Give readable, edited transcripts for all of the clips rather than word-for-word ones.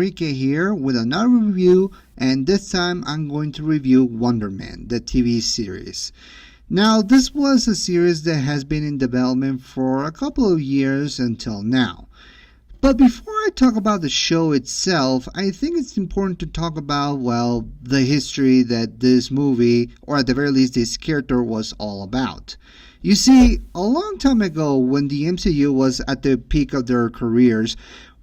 Enrique here with another review, and this time I'm going to review Wonder Man, the TV series. Now, this was a series that has been in development for a couple of years until now. But before I talk about the show itself, I think it's important to talk about, well, the history that this movie, or at the very least this character, was all about. You see, a long time ago, when the MCU was at the peak of their careers,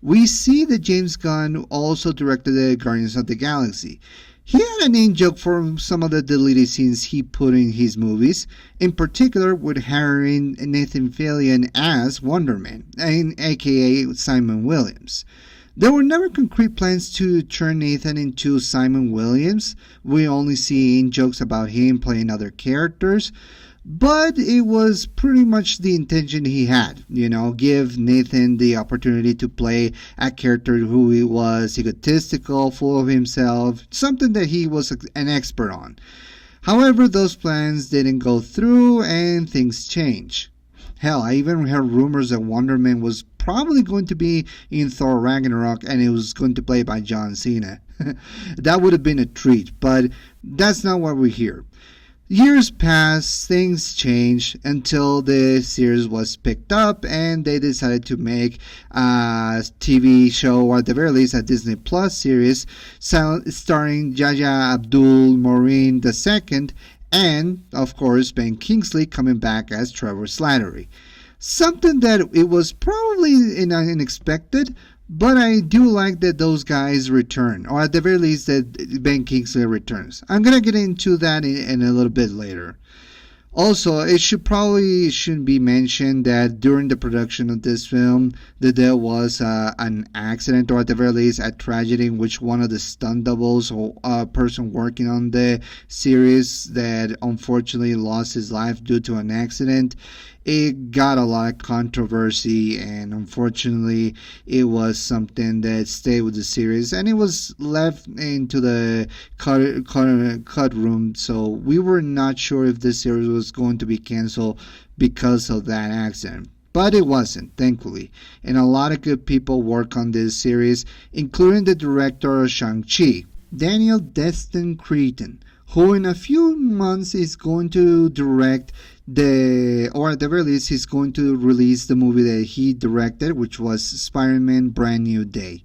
we see that James Gunn also directed the Guardians of the Galaxy. He had an in-joke for some of the deleted scenes he put in his movies, in particular with hiring Nathan Fillion as Wonder Man, aka Simon Williams. There were never concrete plans to turn Nathan into Simon Williams. We only see in-jokes about him playing other characters. But it was pretty much the intention he had, give Nathan the opportunity to play a character who he was egotistical, full of himself, something that he was an expert on. However, those plans didn't go through and things changed. Hell, I even heard rumors that Wonder Man was probably going to be in Thor Ragnarok and it was going to play by John Cena. That would have been a treat, but that's not what we hear. Years passed, things changed until the series was picked up and they decided to make a TV show, or at the very least a Disney Plus series starring Yahya Abdul-Mateen II and, of course, Ben Kingsley coming back as Trevor Slattery. Something that it was probably unexpected, but I do like that those guys return, or at the very least that Ben Kingsley returns. I'm going to get into that in a little bit later. Also, it shouldn't be mentioned that during the production of this film, that there was an accident, or at the very least a tragedy, in which one of the stunt doubles or a person working on the series that unfortunately lost his life due to an accident. It got a lot of controversy, and unfortunately it was something that stayed with the series, and it was left into the cut room, so we were not sure if this series was going to be canceled because of that accident. But it wasn't, thankfully, and a lot of good people work on this series, including the director of Shang-Chi, Daniel Destin Cretton, who in a few months is going to direct or at the very least he's going to release the movie that he directed, which was Spider-Man Brand New Day.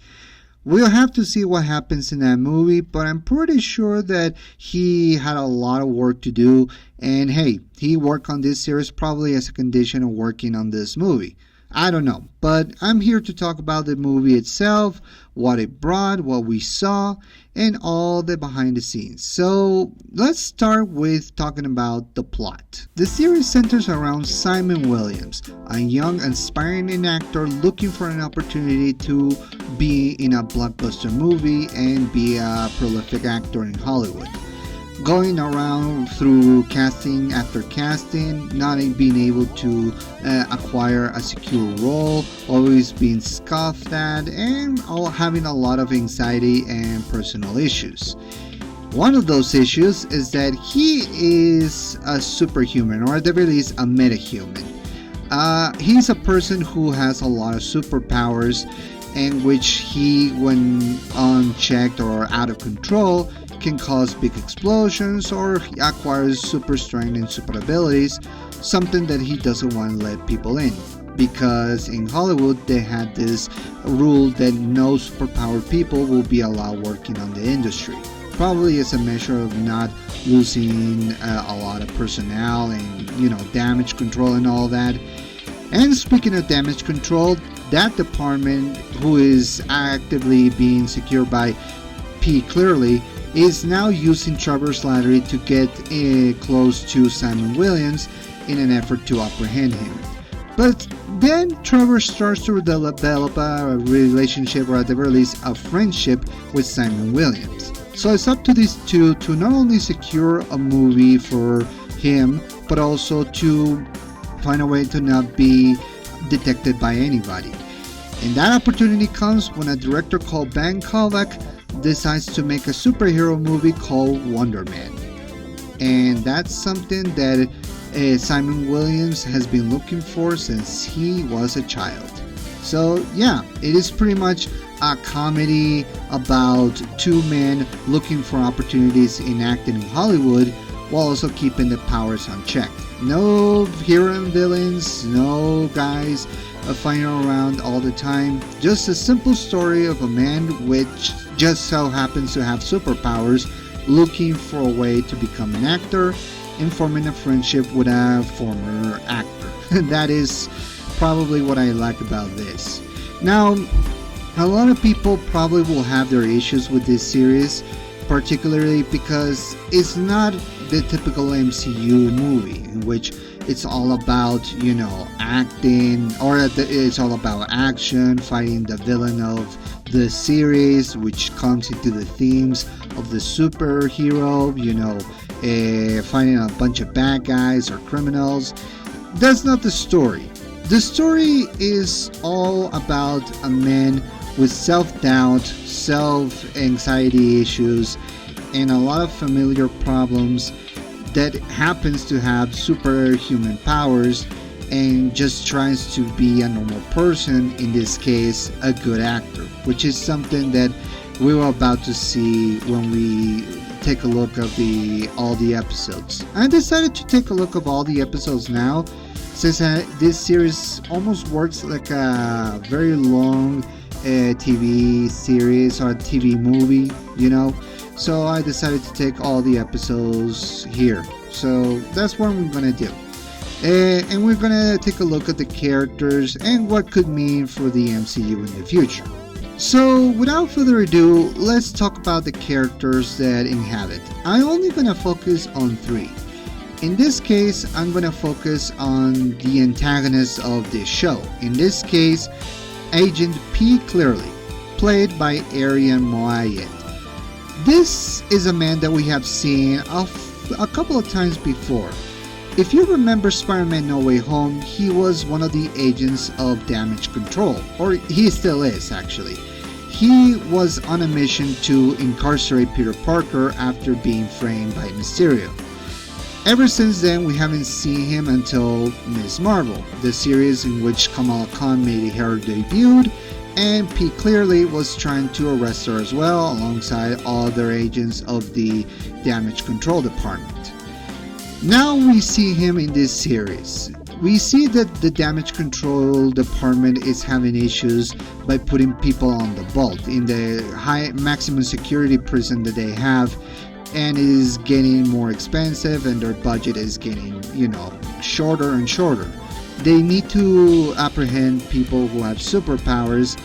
We'll have to see what happens in that movie, but I'm pretty sure that he had a lot of work to do, and hey, he worked on this series probably as a condition of working on this movie. I don't know, but I'm here to talk about the movie itself, what it brought, what we saw, and all the behind the scenes. So let's start with talking about the plot. The series centers around Simon Williams, a young aspiring actor looking for an opportunity to be in a blockbuster movie and be a prolific actor in Hollywood. Going around through casting after casting, not being able to acquire a secure role, always being scoffed at, and having a lot of anxiety and personal issues. One of those issues is that he is a superhuman, or at the very least a metahuman. He's a person who has a lot of superpowers, in which he, when unchecked or out of control, can cause big explosions or acquires super strength and super abilities, something that he doesn't want to let people in. Because in Hollywood they had this rule that no superpowered people will be allowed working on the industry. Probably as a measure of not losing a lot of personnel and damage control and all that. And speaking of damage control, that department, who is actively being secured by P. Clearly, is now using Trevor Slattery to get close to Simon Williams in an effort to apprehend him. But then Trevor starts to develop a relationship, or at the very least a friendship, with Simon Williams. So it's up to these two to not only secure a movie for him, but also to find a way to not be detected by anybody. And that opportunity comes when a director called Ben Kovac decides to make a superhero movie called Wonder Man. And that's something that Simon Williams has been looking for since he was a child. So yeah, it is pretty much a comedy about two men looking for opportunities in acting in Hollywood while also keeping the powers unchecked. No hero and villains, no guys fighting around all the time. Just a simple story of a man which just so happens to have superpowers looking for a way to become an actor and forming a friendship with a former actor. That is probably what I like about this. Now, a lot of people probably will have their issues with this series, particularly because it's not the typical MCU movie in which it's all about, acting, or it's all about action, fighting the villain of the series, which comes into the themes of the superhero, fighting a bunch of bad guys or criminals. That's not the story. The story is all about a man with self-doubt, self-anxiety issues, and a lot of familiar problems that happens to have superhuman powers and just tries to be a normal person, in this case a good actor, which is something that we were about to see when we take a look of all the episodes. I decided to take a look of all the episodes now, since this series almost works like a very long TV series or a TV movie, so I decided to take all the episodes here. So that's what we're gonna do, and we're gonna take a look at the characters and what could mean for the MCU in the future. So without further ado, let's talk about the characters that inhabit. I'm only gonna focus on 3. In this case, I'm gonna focus on the antagonist of this show. In this case, Agent P. Clearly, played by Arian Moayed. This is a man that we have seen a couple of times before. If you remember Spider-Man No Way Home, he was one of the agents of Damage Control, or he still is actually. He was on a mission to incarcerate Peter Parker after being framed by Mysterio. Ever since then, we haven't seen him until Ms. Marvel, the series in which Kamala Khan made her debut, and P. Clearly was trying to arrest her as well, alongside other agents of the Damage Control Department. Now we see him in this series. We see that the Damage Control Department is having issues by putting people on the vault in the high maximum security prison that they have, and it is getting more expensive, and their budget is getting, shorter and shorter. They need to apprehend people who have superpowers,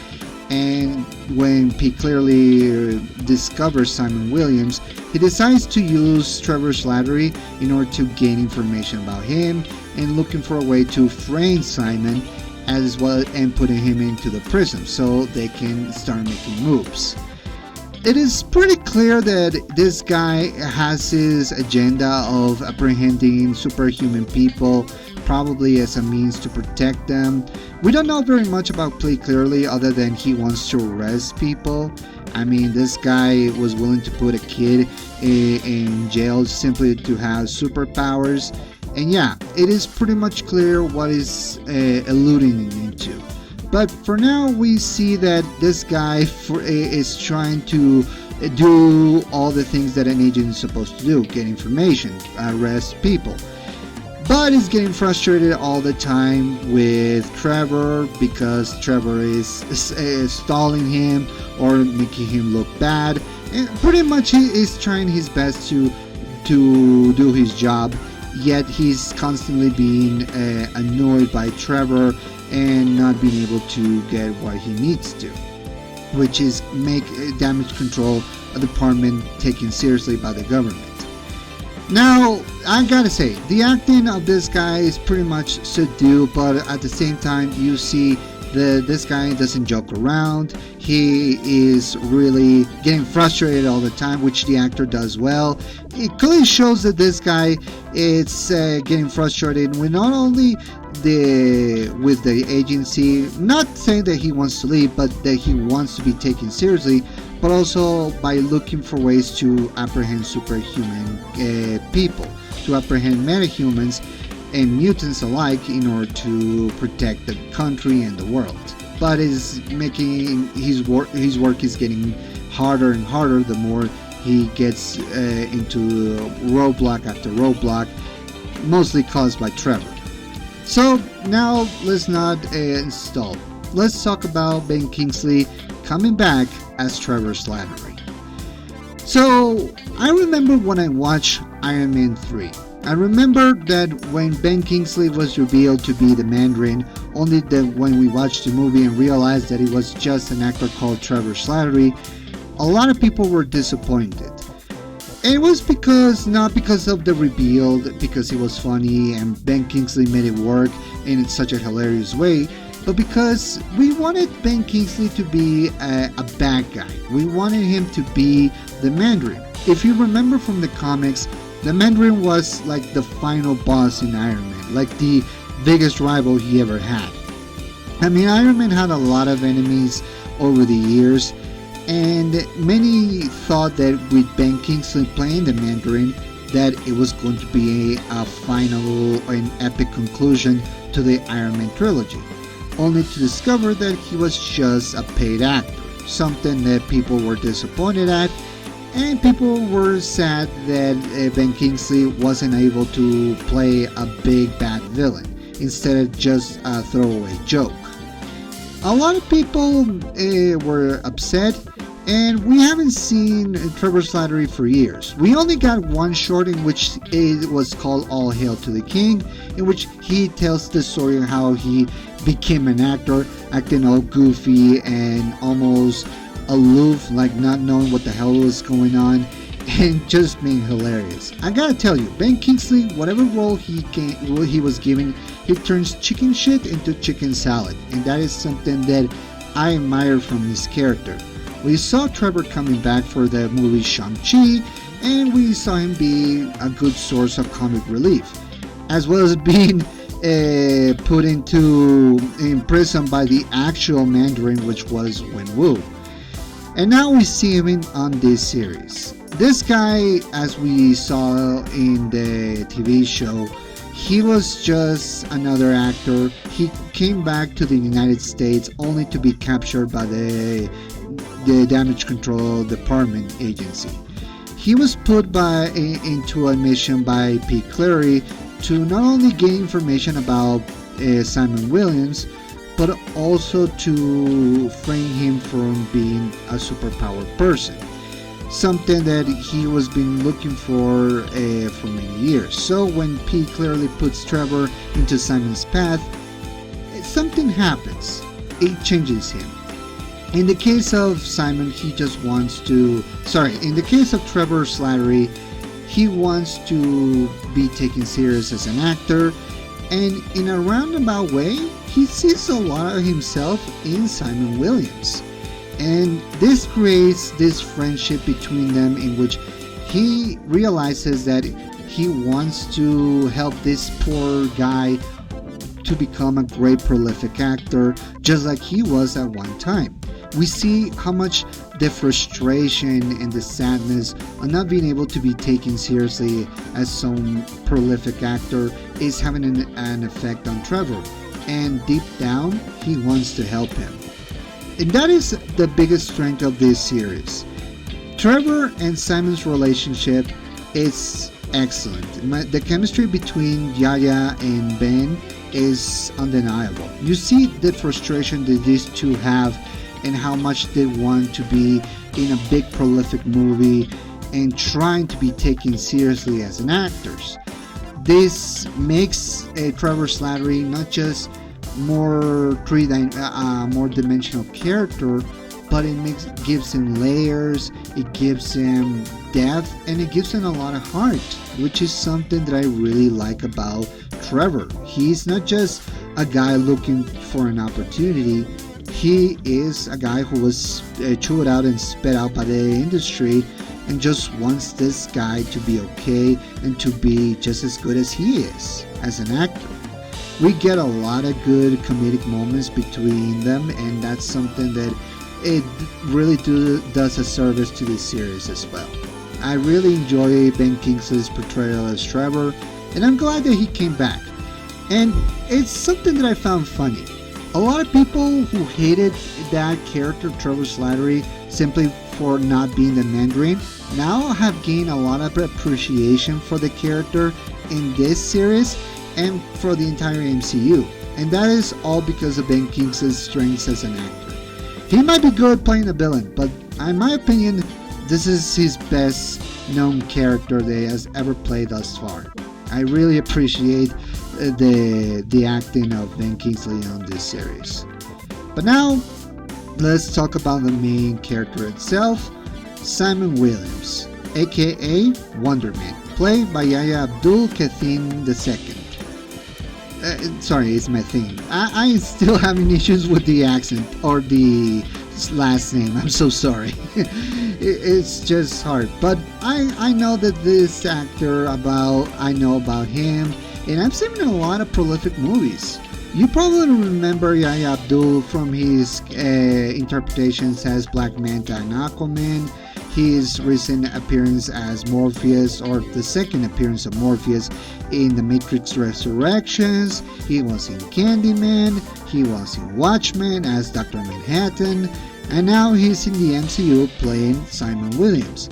and when P. Clearly discovers Simon Williams, he decides to use Trevor Slattery in order to gain information about him and looking for a way to frame Simon as well and putting him into the prison so they can start making moves. It is pretty clear that this guy has his agenda of apprehending superhuman people, probably as a means to protect them. We don't know very much about P. Clearly other than he wants to arrest people. I mean, this guy was willing to put a kid in jail simply to have superpowers. And yeah, it is pretty much clear what is alluding into. But for now, we see that this guy is trying to do all the things that an agent is supposed to do: get information, arrest people. But he's getting frustrated all the time with Trevor because Trevor is stalling him or making him look bad. And pretty much he is trying his best to do his job, yet he's constantly being annoyed by Trevor and not being able to get what he needs to, which is make Damage Control a department taken seriously by the government. Now, I gotta say, the acting of this guy is pretty much subdued, but at the same time, you see that this guy doesn't joke around. He is really getting frustrated all the time, which the actor does well. It clearly shows that this guy is getting frustrated with not only with the agency, not saying that he wants to leave, but that he wants to be taken seriously, but also by looking for ways to apprehend superhuman people, to apprehend metahumans and mutants alike in order to protect the country and the world. but is making his work is getting harder and harder the more he gets into roadblock after roadblock, mostly caused by Trevor. So now let's not stall. Let's talk about Ben Kingsley coming back as Trevor Slattery. So I remember when I watched Iron Man 3. I remember that when Ben Kingsley was revealed to be the Mandarin, only that when we watched the movie and realized that he was just an actor called Trevor Slattery, a lot of people were disappointed. And it was not because of the reveal, because it was funny and Ben Kingsley made it work in such a hilarious way, but because we wanted Ben Kingsley to be a bad guy. We wanted him to be the Mandarin. If you remember from the comics, the Mandarin was like the final boss in Iron Man, like the biggest rival he ever had. I mean, Iron Man had a lot of enemies over the years, and many thought that with Ben Kingsley playing the Mandarin, that it was going to be a final and epic conclusion to the Iron Man trilogy, only to discover that he was just a paid actor, something that people were disappointed at. And people were sad that Ben Kingsley wasn't able to play a big bad villain, instead of just a throwaway joke. A lot of people were upset, and we haven't seen Trevor Slattery for years. We only got one short in which it was called All Hail to the King, in which he tells the story of how he became an actor, acting all goofy and almost aloof, like not knowing what the hell was going on, and just being hilarious. I gotta tell you, Ben Kingsley, whatever role he was given, he turns chicken shit into chicken salad, and that is something that I admire from his character. We saw Trevor coming back for the movie Shang-Chi, and we saw him be a good source of comic relief, as well as being put in prison by the actual Mandarin, which was Wenwu. And now we see him on this series. This guy, as we saw in the TV show, he was just another actor. He came back to the United States only to be captured by the Damage Control Department agency. He was put into a mission by Pete Cleary to not only gain information about Simon Williams, but also to frame him from being a superpowered person, something that he was been looking for many years. So when Pete clearly puts Trevor into Simon's path, something happens. It changes him. In the case of Simon, in the case of Trevor Slattery, he wants to be taken serious as an actor, and in a roundabout way, he sees a lot of himself in Simon Williams. And this creates this friendship between them, in which he realizes that he wants to help this poor guy to become a great prolific actor, just like he was at one time. We see how much the frustration and the sadness of not being able to be taken seriously as some prolific actor is having an effect on Trevor. And deep down, he wants to help him. And that is the biggest strength of this series. Trevor and Simon's relationship is excellent. The chemistry between Yaya and Ben is undeniable. You see the frustration that these two have and how much they want to be in a big prolific movie and trying to be taken seriously as an actors. This makes Trevor Slattery not just more dimensional character, but it gives him layers, it gives him depth, and it gives him a lot of heart, which is something that I really like about Trevor. He's not just a guy looking for an opportunity. He is a guy who was chewed out and spit out by the industry and just wants this guy to be okay and to be just as good as he is as an actor. We get a lot of good comedic moments between them, and that's something that it really does a service to this series as well. I really enjoy Ben Kingsley's portrayal as Trevor, and I'm glad that he came back. And it's something that I found funny. A lot of people who hated that character, Trevor Slattery, simply for not being the Mandarin, now have gained a lot of appreciation for the character in this series and for the entire MCU. And that is all because of Ben Kingsley's strengths as an actor. He might be good playing a villain, but in my opinion, this is his best known character that he has ever played thus far. I really appreciate the acting of Ben Kingsley on this series. But now, let's talk about the main character itself, Simon Williams, aka Wonder Man, played by Yahya Abdul Kathir II. Sorry, it's my thing. I still having issues with the accent or the last name. I'm so sorry. It's just hard. But I know that this actor I know about him, and I've seen him in a lot of prolific movies. You probably remember Yahya Abdul from his interpretations as Black Manta and Aquaman, his recent appearance as Morpheus, or the second appearance of Morpheus in The Matrix Resurrections. He was in Candyman, he was in Watchmen as Dr. Manhattan, and now he's in the MCU playing Simon Williams,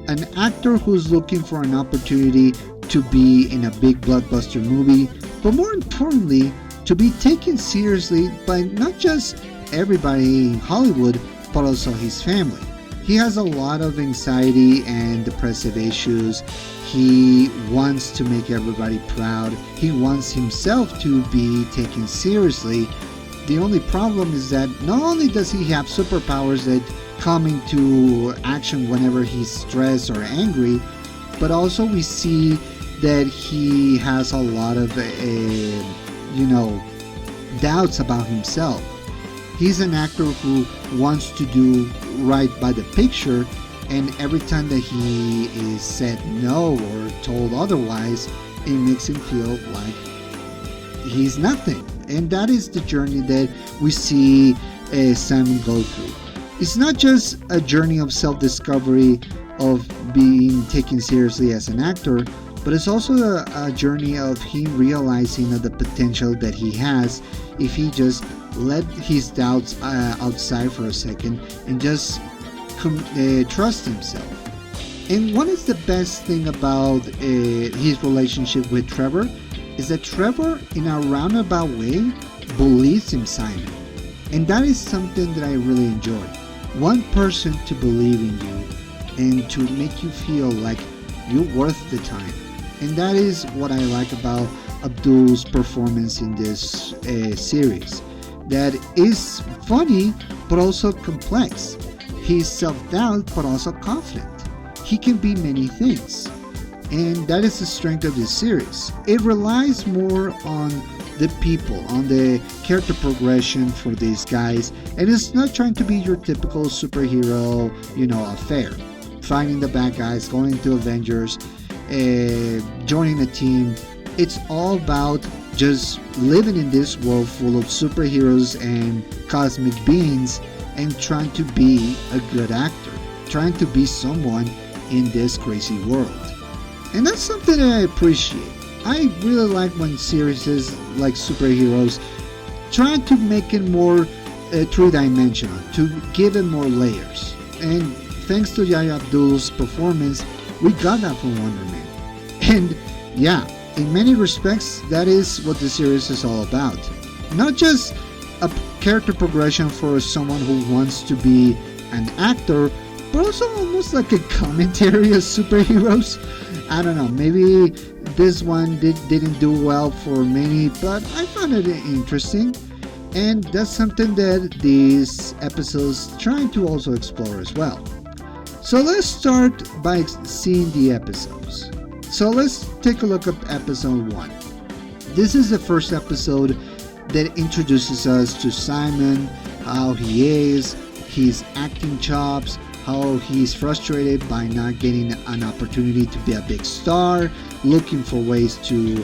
an actor who's looking for an opportunity to be in a big blockbuster movie, but more importantly, to be taken seriously by not just everybody in Hollywood, but also his family. He has a lot of anxiety and depressive issues. He wants to make everybody proud. He wants himself to be taken seriously. The only problem is that not only does he have superpowers that come into action whenever he's stressed or angry, but also we see that he has a lot of, doubts about himself. He's an actor who wants to do right by the picture, and every time that he is said no or told otherwise, it makes him feel like he's nothing. And that is the journey that we see Simon go through. It's not just a journey of self-discovery, of being taken seriously as an actor, but it's also a journey of him realizing the potential that he has if he just let his doubts outside for a second and just trust himself. And what is the best thing about his relationship with Trevor is that Trevor, in a roundabout way, believes in Simon. And that is something that I really enjoy. One person to believe in you and to make you feel like you're worth the time. And that is what I like about Abdul's performance in this series. That is funny, but also complex. He's self-doubt, but also confident. He can be many things. And that is the strength of this series. It relies more on the people, on the character progression for these guys, and it's not trying to be your typical superhero, affair. Finding the bad guys, going to Avengers, joining a team. It's all about just living in this world full of superheroes and cosmic beings and trying to be a good actor, trying to be someone in this crazy world. And that's something that I appreciate. I really like when series like superheroes try to make it more three-dimensional, to give it more layers. And thanks to Yahya Abdul's performance, we got that from Wonder Man. And yeah, in many respects, that is what the series is all about. Not just a character progression for someone who wants to be an actor, but also almost like a commentary of superheroes. I don't know, maybe this one didn't do well for many, but I found it interesting. And that's something that these episodes trying to also explore as well. So let's start by seeing the episodes. So let's take a look at episode 1. This is the first episode that introduces us to Simon, how he is, his acting chops, how he's frustrated by not getting an opportunity to be a big star, looking for ways to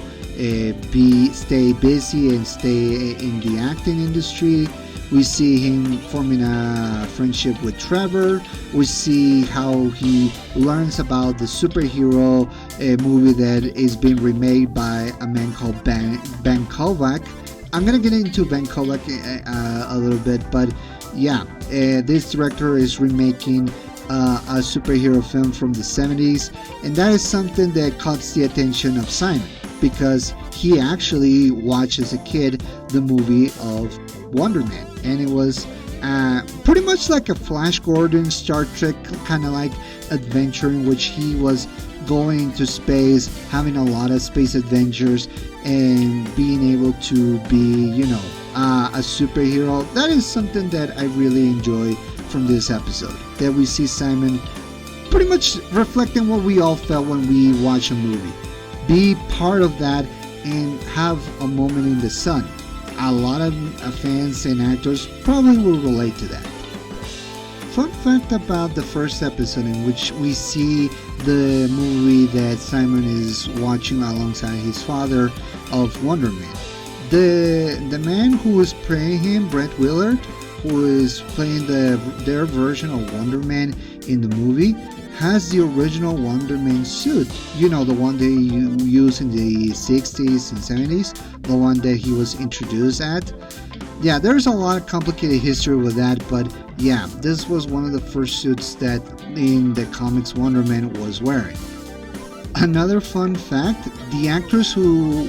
stay busy and stay in the acting industry. We see him forming a friendship with Trevor. We see how he learns about the superhero movie that is being remade by a man called Ben Kovac. I'm gonna get into Ben Kovac a little bit, but yeah, this director is remaking a superhero film from the 70s, and that is something that caught the attention of Simon because he actually watched as a kid the movie of Wonder Man, and it was pretty much like a Flash Gordon Star Trek kind of like adventure in which he was going to space, having a lot of space adventures, and being able to be, a superhero. That is something that I really enjoy from this episode. That we see Simon pretty much reflecting what we all felt when we watch a movie. Be part of that and have a moment in the sun. A lot of fans and actors probably will relate to that. Fun fact about the first episode in which we see the movie that Simon is watching alongside his father of Wonder Man. The man who is playing him, Brett Willard, who is playing their version of Wonder Man in the movie, has the original Wonder Man suit. You know, the one they used in the 60s and 70s, the one that he was introduced at. Yeah, there's a lot of complicated history with that, but yeah, this was one of the first suits that in the comics Wonder Man was wearing. Another fun fact, the actress who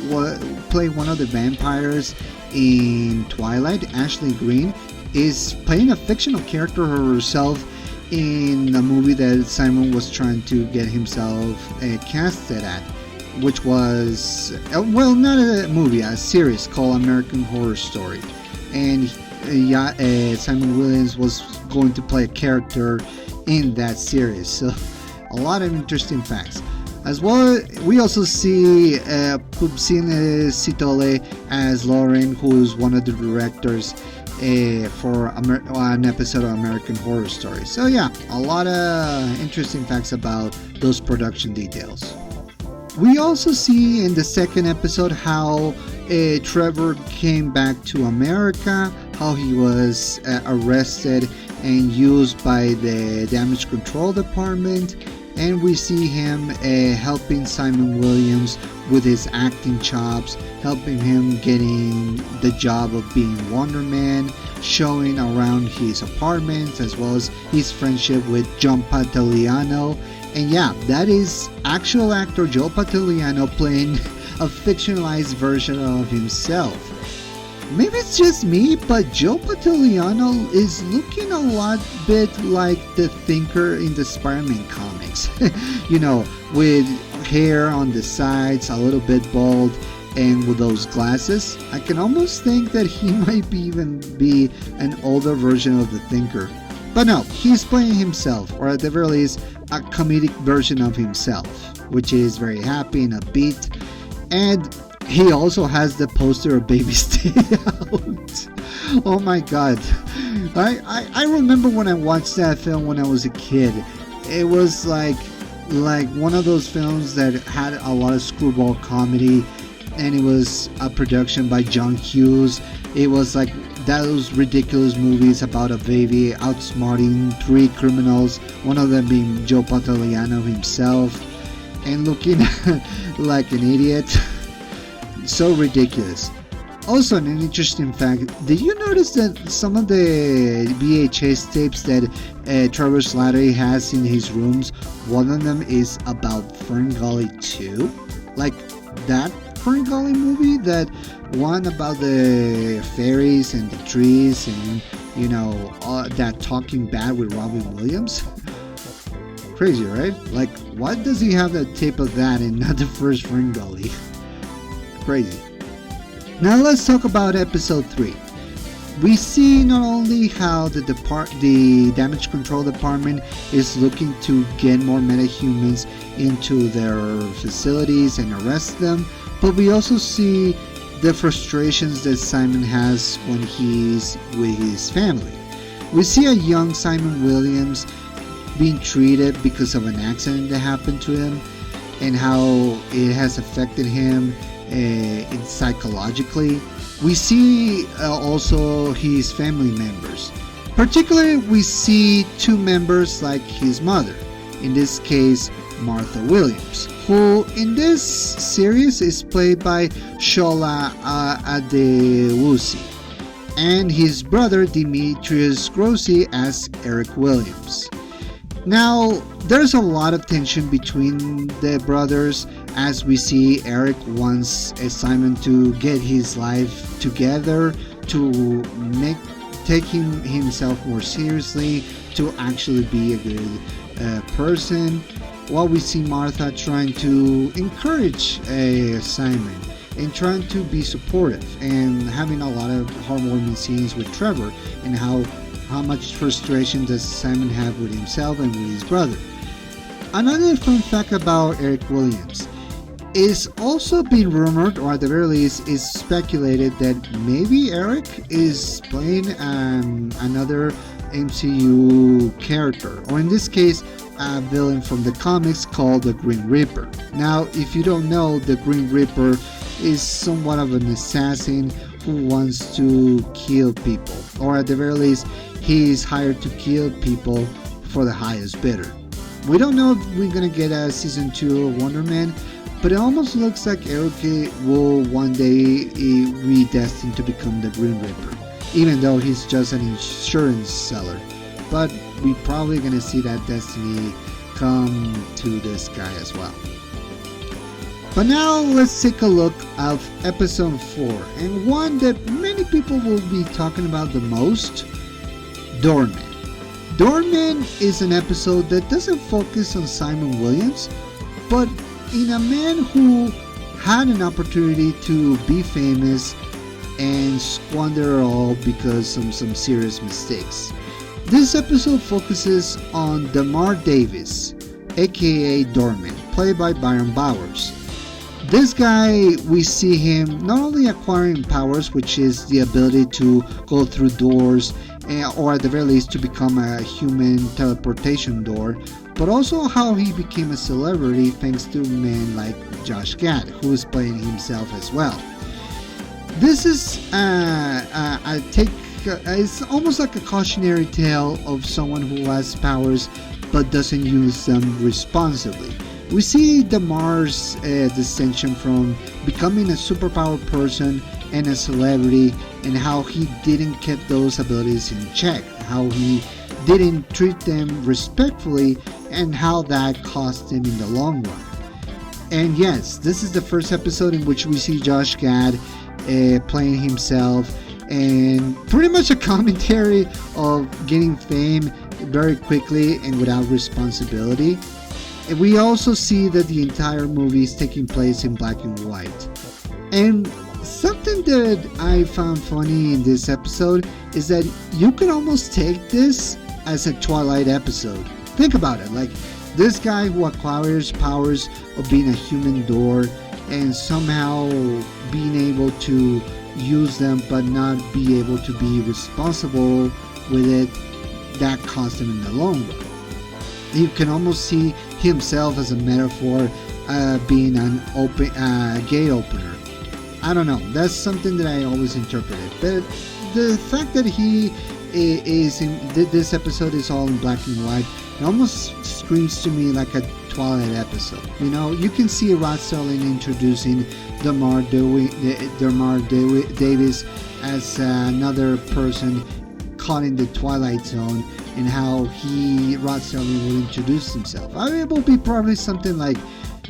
played one of the vampires in Twilight, Ashley Greene, is playing a fictional character herself in a movie that Simon was trying to get himself casted at, which was, not a movie, a series called American Horror Story. And Simon Williams was going to play a character in that series. So a lot of interesting facts. As well, we also see Pupsine Sitole as Lauren, who is one of the directors for an episode of American Horror Story. So yeah, a lot of interesting facts about those production details. We also see in the second episode how Trevor came back to America, how he was arrested and used by the Damage Control Department, and we see him helping Simon Williams with his acting chops, helping him getting the job of being Wonder Man, showing around his apartments, as well as his friendship with John Patagliano. And yeah, that is actual actor Joe Patagliano playing a fictionalized version of himself. Maybe it's just me, but Joe Patagliano is looking a lot bit like the Thinker in the Spider-Man comics. With hair on the sides, a little bit bald, and with those glasses. I can almost think that he might even be an older version of the Thinker. But no, he's playing himself, or at the very least, a comedic version of himself, which is very happy and upbeat. And he also has the poster of Baby Stay Out. Oh my god. I remember when I watched that film when I was a kid. It was like one of those films that had a lot of screwball comedy, and it was a production by John Hughes. It was like those ridiculous movies about a baby outsmarting three criminals, one of them being Joe Patagliano himself, and looking like an idiot. So ridiculous. Also, an interesting fact, did you notice that some of the VHS tapes that Trevor Slattery has in his rooms, one of them is about Ferngully 2? Like that Ferngully movie, that one about the fairies and the trees and, that Talking Bad with Robin Williams? Crazy, right? Like, why does he have a tape of that and not the first Ferngully? Crazy. Now let's talk about episode 3. We see not only how the Damage Control Department is looking to get more metahumans into their facilities and arrest them, but we also see the frustrations that Simon has when he's with his family. We see a young Simon Williams being treated because of an accident that happened to him, and how it has affected him psychologically. We see also his family members. Particularly, we see two members like his mother, in this case Martha Williams, who in this series is played by Shola Adewusi, and his brother Demetrius Grossi as Eric Williams. Now, there's a lot of tension between the brothers as we see Eric wants Simon to get his life together, to taking himself more seriously, to actually be a good person, while we see Martha trying to encourage Simon and trying to be supportive and having a lot of heartwarming scenes with Trevor and how much frustration does Simon have with himself and with his brother. Another fun fact about Eric Williams is also being rumored, or at the very least is speculated, that maybe Eric is playing another MCU character, or in this case a villain from the comics called the Green Reaper. Now, if you don't know, the Green Reaper is somewhat of an assassin who wants to kill people, or at the very least he is hired to kill people for the highest bidder. We don't know if we're gonna get a season 2 of Wonder Man, but it almost looks like Eric will one day be destined to become the Green Reaper, even though he's just an insurance seller. But we're probably gonna see that destiny come to this guy as well. But now let's take a look at episode 4, and one that many people will be talking about the most, Doorman. Doorman is an episode that doesn't focus on Simon Williams, but in a man who had an opportunity to be famous and squander it all because of some serious mistakes. This episode focuses on Damar Davis, aka Doorman, played by Byron Bowers. This guy, we see him not only acquiring powers, which is the ability to go through doors, or at the very least to become a human teleportation door, but also how he became a celebrity thanks to men like Josh Gad, who is playing himself as well. This is it's almost like a cautionary tale of someone who has powers but doesn't use them responsibly. We see Damar's descension from becoming a superpowered person and a celebrity, and how he didn't keep those abilities in check, how he didn't treat them respectfully, and how that cost him in the long run. And yes, this is the first episode in which we see Josh Gad playing himself, and pretty much a commentary of getting fame very quickly and without responsibility. And we also see that the entire movie is taking place in black and white. And something that I found funny in this episode is that you can almost take this as a Twilight episode. Think about it, like this guy who acquires powers of being a human door and somehow being able to use them but not be able to be responsible with it, that cost him in the long run. You can almost see himself as a metaphor, being an gate opener. I don't know, that's something that I always interpreted. But the fact that he is in this episode is all in black and white, it almost screams to me like a Twilight episode. You know, you can see Rod Serling introducing Damar Davis as another person caught in the Twilight Zone, and how Rod Serling will introduce himself. I mean, it will be probably something like,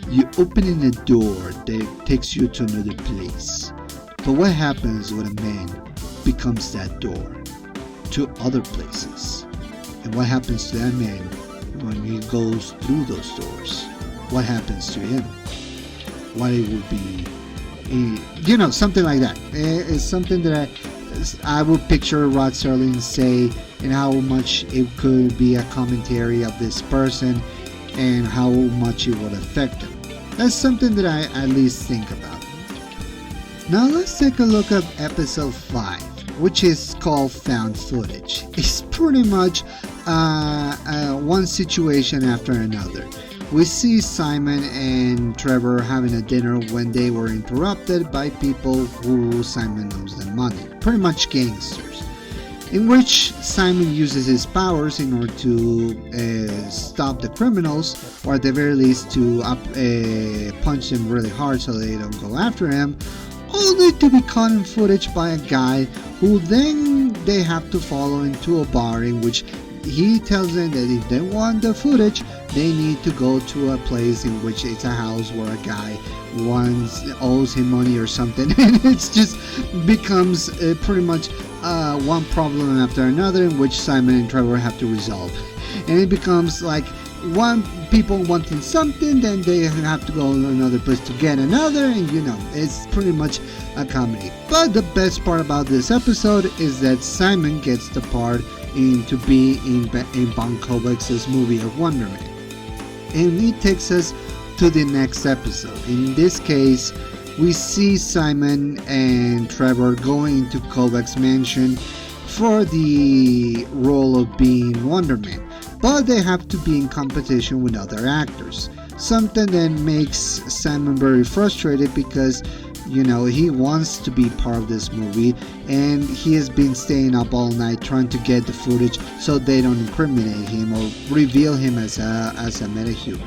you opening a door that takes you to another place. But what happens when a man becomes that door to other places? And what happens to that man when he goes through those doors? What happens to him? What it would be, something like that. It's something that I would picture Rod Serling say, and how much it could be a commentary of this person and how much it would affect him. That's something that I at least think about. Now let's take a look at episode 5, which is called Found Footage. It's pretty much one situation after another. We see Simon and Trevor having a dinner when they were interrupted by people who Simon owes them money. Pretty much gangsters. in which Simon uses his powers in order to stop the criminals, or at the very least to punch them really hard so they don't go after him, only to be caught in footage by a guy who then they have to follow into a bar in which he tells them that if they want the footage, they need to go to a place in which it's a house where a guy owes him money or something, and it's just becomes pretty much one problem after another in which Simon and Trevor have to resolve, and it becomes like one people wanting something, then they have to go to another place to get another, and it's pretty much a comedy. But the best part about this episode is that Simon gets the part to be in Bon Kovacs' movie of Wonder Man. And it takes us to the next episode. In this case, we see Simon and Trevor going into Kovacs' mansion for the role of being Wonder Man, but they have to be in competition with other actors. Something that makes Simon very frustrated because he wants to be part of this movie, and he has been staying up all night trying to get the footage so they don't incriminate him or reveal him as a metahuman.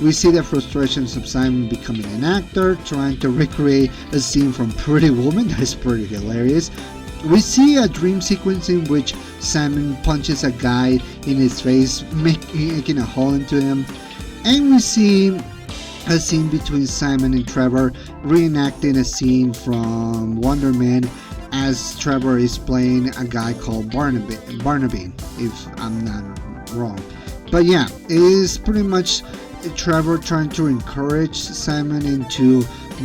We see the frustrations of Simon becoming an actor, trying to recreate a scene from Pretty Woman. That is pretty hilarious. We see a dream sequence in which Simon punches a guy in his face, making a hole into him, and we see a scene between Simon and Trevor reenacting a scene from Wonder Man as Trevor is playing a guy called Barnaby, if I'm not wrong. But yeah, it is pretty much Trevor trying to encourage Simon into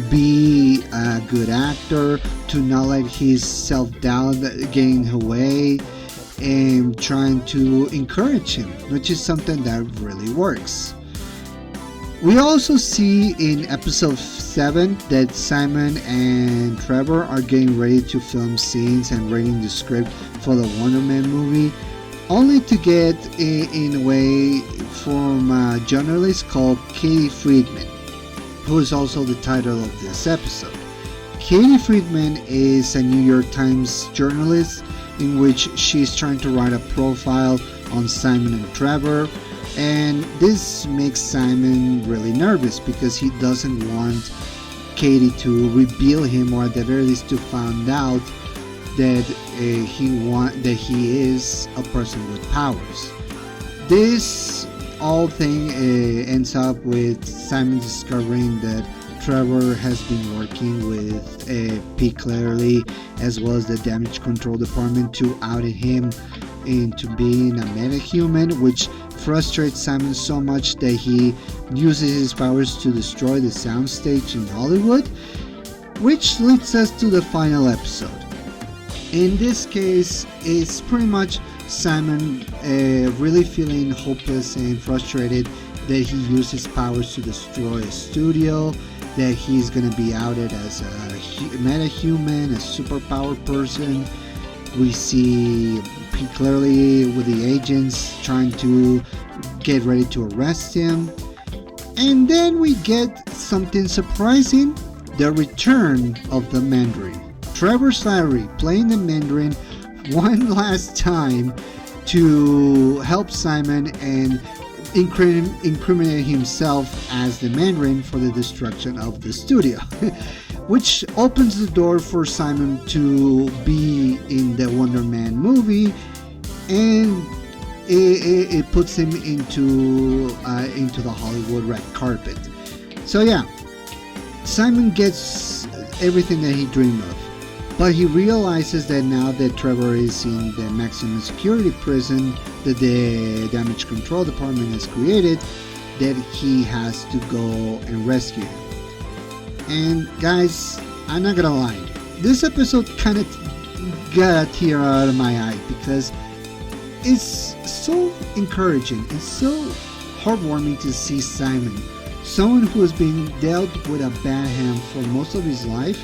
be a good actor, to not let his self-doubt get in the way, and trying to encourage him, which is something that really works. We also see in episode 7 that Simon and Trevor are getting ready to film scenes and writing the script for the Wonder Man movie, only to get in a way from a journalist called Katie Friedman, who is also the title of this episode. Katie Friedman is a New York Times journalist in which she's trying to write a profile on Simon and Trevor, and this makes Simon really nervous because he doesn't want Katie to reveal him, or at the very least to find out that he is a person with powers. This all thing ends up with Simon discovering that Trevor has been working with P. Clearly as well as the damage control department to out him into being a metahuman, which frustrates Simon so much that he uses his powers to destroy the soundstage in Hollywood, which leads us to the final episode. In this case, it's pretty much Simon really feeling hopeless and frustrated that he used his powers to destroy a studio, that he's going to be outed as a metahuman, a superpower person. We see clearly with the agents trying to get ready to arrest him. And then we get something surprising, the return of the Mandarin. Trevor Slattery playing the Mandarin one last time to help Simon and incriminate himself as the Mandarin for the destruction of the studio, which opens the door for Simon to be in the Wonder Man movie, and it puts him into the Hollywood red carpet. So yeah, Simon gets everything that he dreamed of. But he realizes that now that Trevor is in the maximum security prison that the damage control department has created, that he has to go and rescue him. And guys, I'm not gonna lie, this episode kind of got a tear out of my eye because it's so encouraging. It's so heartwarming to see Simon, someone who has been dealt with a bad hand for most of his life,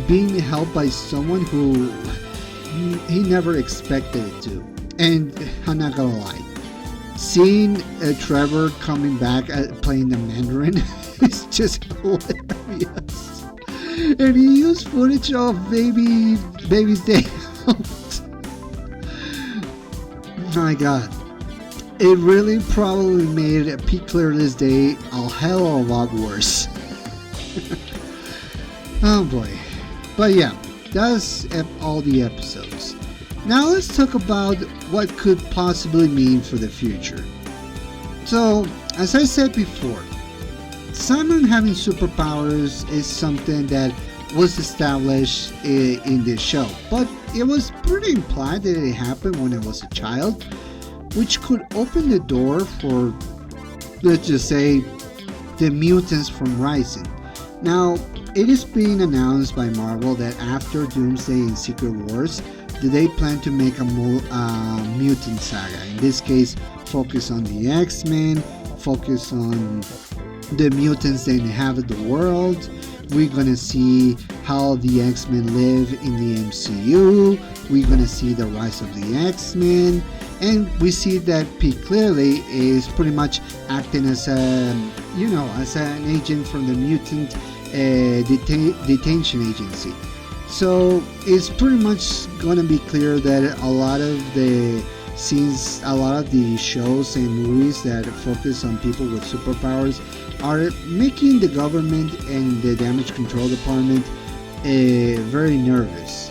being helped by someone who he never expected it to. And I'm not gonna lie, seeing Trevor coming back playing the Mandarin is just hilarious. And he used footage of baby's day out. My god. It really probably made Peak Clearless Day a hell of a lot worse. Oh boy. But yeah, that's all the episodes. Now let's talk about what could possibly mean for the future. So, as I said before, Simon having superpowers is something that was established in this show, but it was pretty implied that it happened when I was a child, which could open the door for, let's just say, the mutants from Rising. Now, it is being announced by Marvel that after Doomsday and Secret Wars, they plan to make a mutant saga. In this case, focus on the X-Men, focus on the mutants that inhabit the world. We're gonna see how the X-Men live in the MCU. We're gonna see the rise of the X-Men, and we see that Pete clearly is pretty much acting as as an agent from the mutant detention agency. So it's pretty much gonna be clear that a lot of the scenes, a lot of the shows and movies that focus on people with superpowers are making the government and the damage control department very nervous.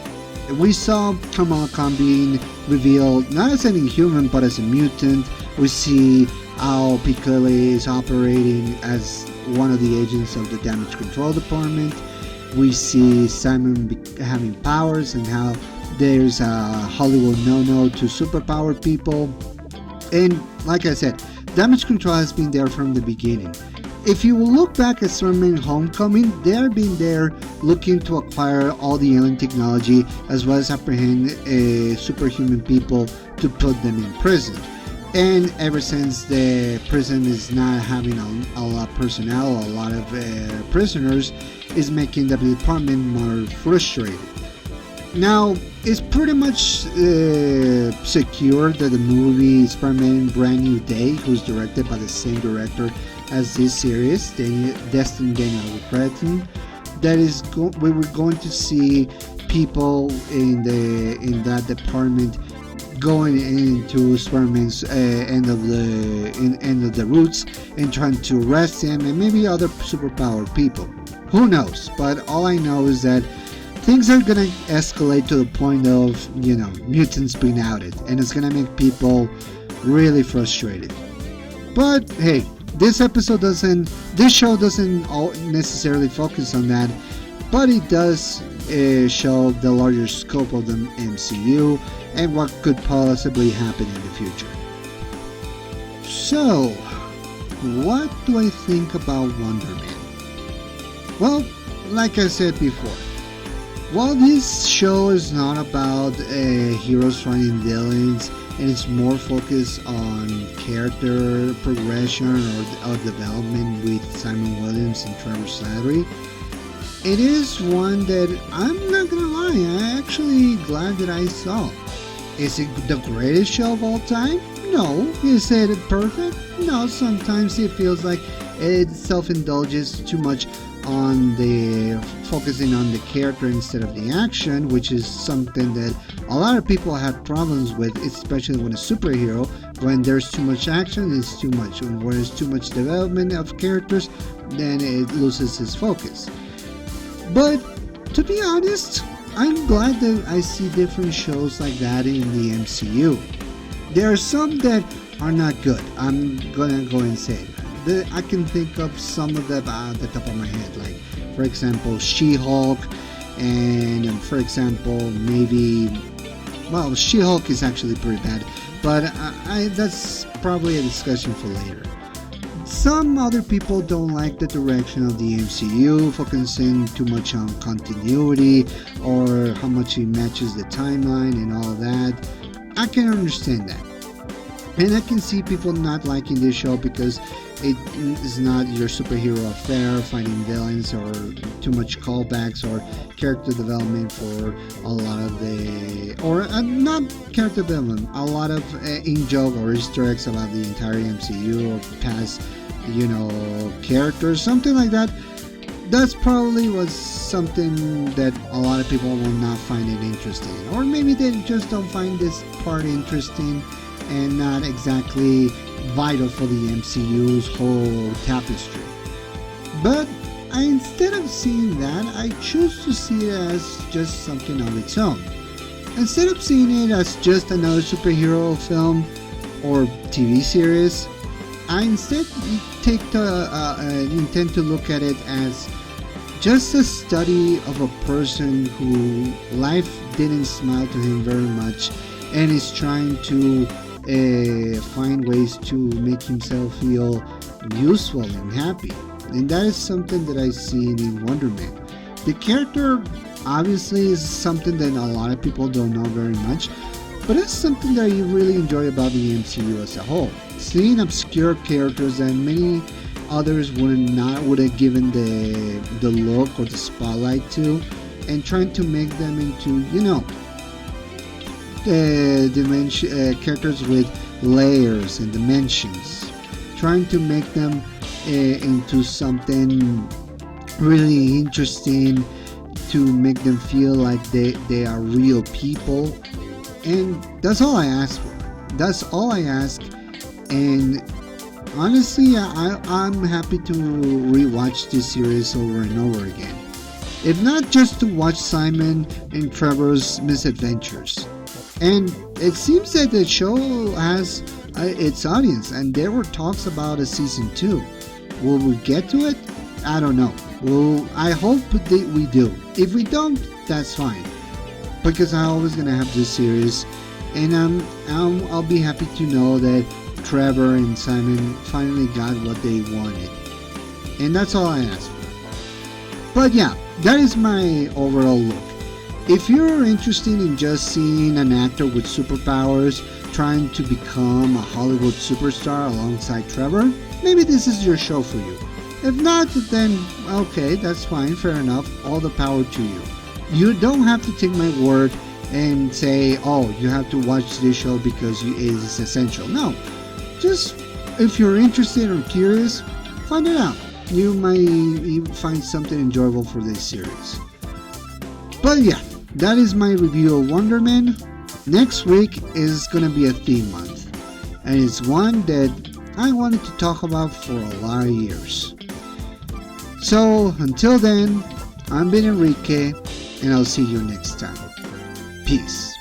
We saw Kamala Khan being revealed not as an inhuman but as a mutant. We see how Piccoli is operating as one of the agents of the damage control department. We see Simon having powers and how there's a Hollywood no-no to superpowered people. And like I said, damage control has been there from the beginning. If you look back at Spider-Man Homecoming, they've been there looking to acquire all the alien technology as well as apprehend superhuman people to put them in prison. And ever since the prison is not having a lot of personnel, a lot of prisoners, is making the department more frustrated. Now, it's pretty much secure that the movie Spider-Man Brand New Day, who's directed by the same director as this series, Destin Daniel Cretton, that is we were going to see people in that department going into Spider-Man's end of the roots and trying to arrest him and maybe other superpowered people. Who knows? But all I know is that things are gonna escalate to the point of, mutants being outed, and it's gonna make people really frustrated. But hey, this show doesn't necessarily focus on that, but it does show the larger scope of the MCU and what could possibly happen in the future. So, what do I think about Wonder Man? Well, like I said before, while this show is not about heroes fighting villains and it's more focused on character progression or development with Simon Williams and Trevor Slattery, it is one that I'm not gonna lie, I'm actually glad that I saw. Is it the greatest show of all time? No. Is it perfect? No. Sometimes it feels like it self-indulges too much on the focusing on the character instead of the action, which is something that a lot of people have problems with, especially when a superhero. When there's too much action, it's too much. When there's too much development of characters, then it loses its focus. But to be honest, I'm glad that I see different shows like that in the MCU. There are some that are not good. I'm gonna go and say it. I can think of some of them at the top of my head, like for example She-Hulk, and for example She-Hulk is actually pretty bad, but that's probably a discussion for later. Some other people don't like the direction of the MCU, focusing too much on continuity or how much it matches the timeline and all that. I can understand that. And I can see people not liking this show because it is not your superhero affair, fighting villains, or too much callbacks or character development for a lot of not character development, a lot of in-joke or Easter eggs about the entire MCU or past, characters, something like that. That's probably was something that a lot of people will not find it interesting, or maybe they just don't find this part interesting. and not exactly vital for the MCU's whole tapestry. But instead of seeing that, I choose to see it as just something of its own. Instead of seeing it as just another superhero film or TV series, I instead intend to look at it as just a study of a person who life didn't smile to him very much and is trying to find ways to make himself feel useful and happy. And that is something that I see in Wonder Man. The character obviously is something that a lot of people don't know very much, but it's something that I really enjoy about the MCU as a whole. Seeing obscure characters that many others would have given the look or the spotlight to, and trying to make them into characters with layers and dimensions, trying to make them into something really interesting, to make them feel like they are real people. And that's all I ask for. That's all I ask. And honestly, I'm happy to rewatch this series over and over again. If not just to watch Simon and Trevor's misadventures. And it seems that the show has its audience, and there were talks about a season 2. Will we get to it? I don't know. Well, I hope that we do. If we don't, that's fine, because I'm always gonna have this series, and I'll be happy to know that Trevor and Simon finally got what they wanted, and that's all I ask for. But yeah, that is my overall look. If you're interested in just seeing an actor with superpowers trying to become a Hollywood superstar alongside Trevor, maybe this is your show for you. If not, then okay, that's fine, fair enough, all the power to you. You don't have to take my word and say, oh, you have to watch this show because it is essential. No, just if you're interested or curious, find it out. You might find something enjoyable for this series. But yeah, that is my review of Wonder Man. Next week is gonna be a theme month, and it's one that I wanted to talk about for a lot of years. So until then, I'm Ben Enrique, and I'll see you next time. Peace.